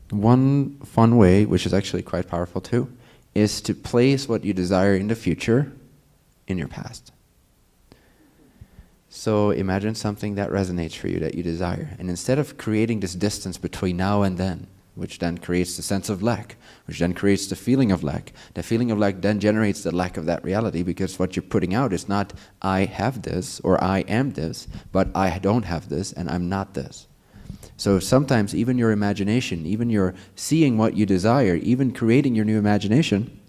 One fun way, which is actually quite powerful too, is to place what you desire in the future in your past. So imagine something that resonates for you, that you desire. And instead of creating this distance between now and then, which then creates the sense of lack, which then creates the feeling of lack then generates the lack of that reality, because what you're putting out is not, I have this or I am this, but I don't have this and I'm not this. So sometimes even your imagination, even your seeing what you desire, even creating your new imagination,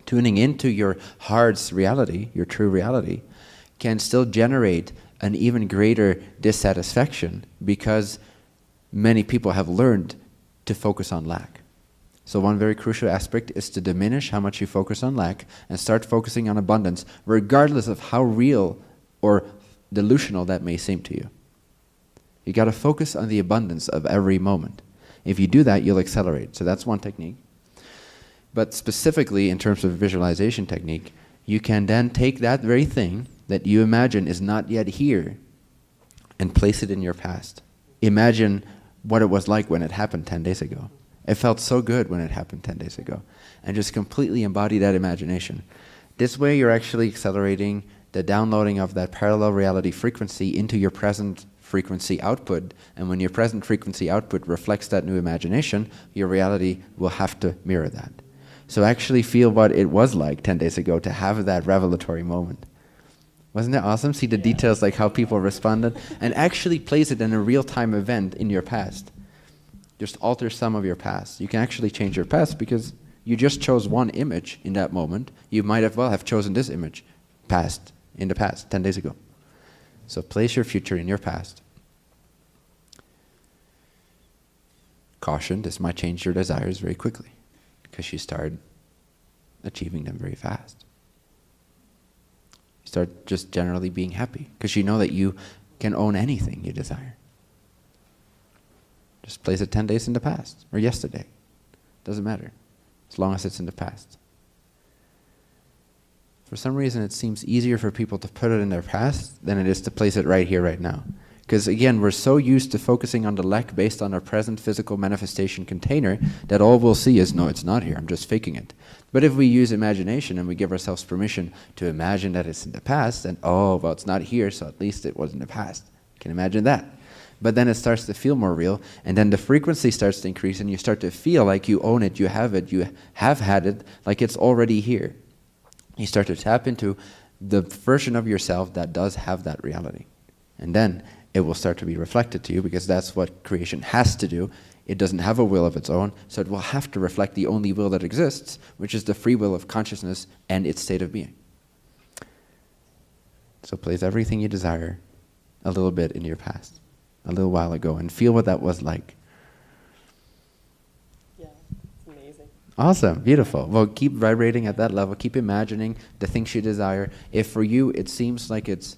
tuning into your heart's reality, your true reality, can still generate an even greater dissatisfaction, because many people have learned to focus on lack. So one very crucial aspect is to diminish how much you focus on lack and start focusing on abundance, regardless of how real or delusional that may seem to you. You got to focus on the abundance of every moment. If you do that, you'll accelerate. So that's one technique. But specifically in terms of visualization technique, you can then take that very thing that you imagine is not yet here and place it in your past. Imagine what it was like when it happened 10 days ago. It felt so good when it happened 10 days ago. And just completely embody that imagination. This way you're actually accelerating the downloading of that parallel reality frequency into your present frequency output. And when your present frequency output reflects that new imagination, your reality will have to mirror that. So actually feel what it was like 10 days ago to have that revelatory moment. Wasn't that awesome? See the details, like how people responded, and actually place it in a real-time event in your past. Just alter some of your past. You can actually change your past because you just chose one image in that moment. You might as well have chosen this image in the past, 10 days ago. So place your future in your past. Caution, this might change your desires very quickly because you start achieving them very fast. You start just generally being happy because you know that you can own anything you desire. Just place it 10 days in the past or yesterday. Doesn't matter, as long as it's in the past. For some reason, it seems easier for people to put it in their past than it is to place it right here, right now. Because again, we're so used to focusing on the lack based on our present physical manifestation container that all we'll see is, no, it's not here, I'm just faking it. But if we use imagination and we give ourselves permission to imagine that it's in the past, then, oh, well, it's not here, so at least it was in the past. You can imagine that. But then it starts to feel more real, and then the frequency starts to increase, and you start to feel like you own it, you have had it, like it's already here. You start to tap into the version of yourself that does have that reality. And then it will start to be reflected to you, because that's what creation has to do. It doesn't have a will of its own, so it will have to reflect the only will that exists, which is the free will of consciousness and its state of being. So place everything you desire a little bit in your past, a little while ago, and feel what that was like. Yeah, it's amazing. Awesome, beautiful. Well, keep vibrating at that level. Keep imagining the things you desire. If for you it seems like it's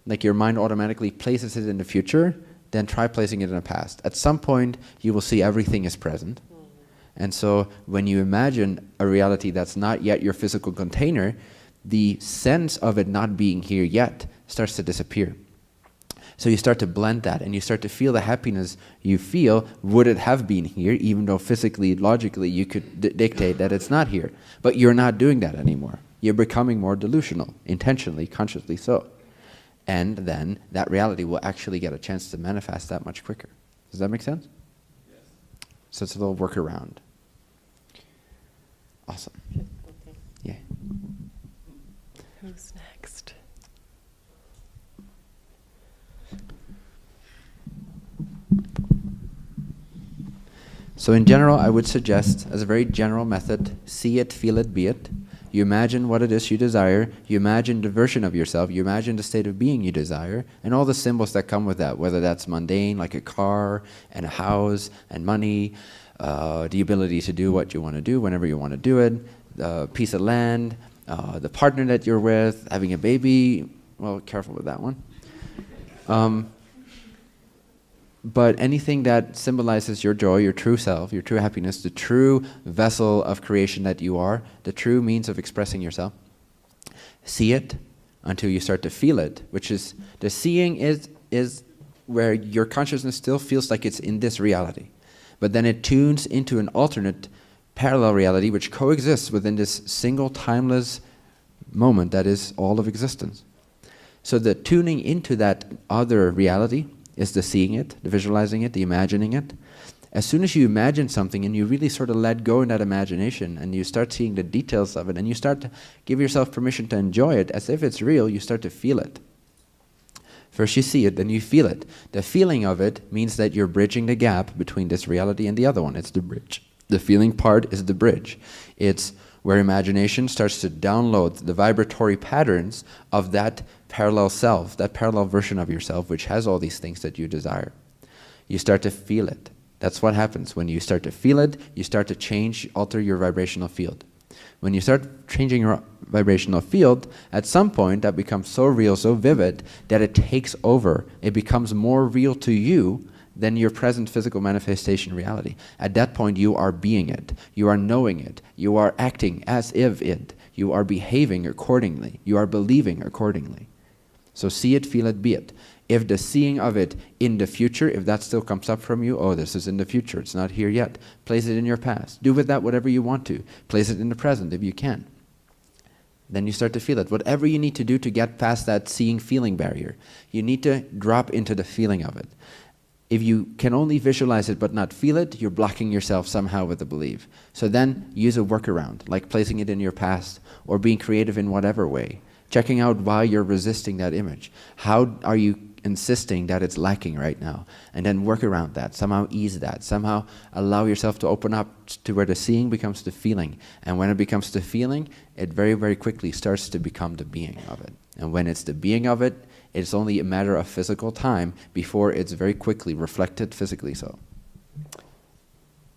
like your mind automatically places it in the future, then try placing it in the past. At some point, you will see everything is present. And so when you imagine a reality that's not yet your physical container, the sense of it not being here yet starts to disappear. So you start to blend that, and you start to feel the happiness you feel would it have been here, even though physically, logically, you could dictate that it's not here. But you're not doing that anymore. You're becoming more delusional, intentionally, consciously so. And then that reality will actually get a chance to manifest that much quicker. Does that make sense? Yes. So it's a little workaround. Awesome. Okay. Yeah. Who's next? So in general, I would suggest, as a very general method, see it, feel it, be it. You imagine what it is you desire. You imagine the version of yourself. You imagine the state of being you desire, and all the symbols that come with that, whether that's mundane, like a car and a house and money, the ability to do what you want to do whenever you want to do it, a piece of land, the partner that you're with, having a baby. Well, careful with that one. But anything that symbolizes your joy, your true self, your true happiness, the true vessel of creation that you are, the true means of expressing yourself, see it until you start to feel it, which is, the seeing is where your consciousness still feels like it's in this reality. but then it tunes into an alternate parallel reality which coexists within this single timeless moment that is all of existence. So the tuning into that other reality is the seeing it, the visualizing it, the imagining it. As soon as you imagine something and you really sort of let go in that imagination and you start seeing the details of it and you start to give yourself permission to enjoy it as if it's real, you start to feel it. First you see it, then you feel it. The feeling of it means that you're bridging the gap between this reality and the other one. It's the bridge. The feeling part is the bridge. It's where imagination starts to download the vibratory patterns of that parallel self, that parallel version of yourself, which has all these things that you desire. You start to feel it. That's what happens. When you start to feel it, you start to change, alter your vibrational field. When you start changing your vibrational field, at some point that becomes so real, so vivid, that it takes over. It becomes more real to you than your present physical manifestation reality. At that point, you are being it. You are knowing it. You are acting as if it. You are behaving accordingly. You are believing accordingly. So see it, feel it, be it. If the seeing of it in the future, if that still comes up from you, oh, this is in the future, it's not here yet. Place it in your past. Do with that whatever you want to. Place it in the present if you can. Then you start to feel it. Whatever you need to do to get past that seeing-feeling barrier, you need to drop into the feeling of it. If you can only visualize it but not feel it, you're blocking yourself somehow with the belief. So then use a workaround, like placing it in your past or being creative in whatever way. Checking out why you're resisting that image. How are you insisting that it's lacking right now? And then work around that, somehow ease that, somehow allow yourself to open up to where the seeing becomes the feeling. And when it becomes the feeling, it very, very quickly starts to become the being of it. And when it's the being of it, it's only a matter of physical time before it's very quickly reflected physically so.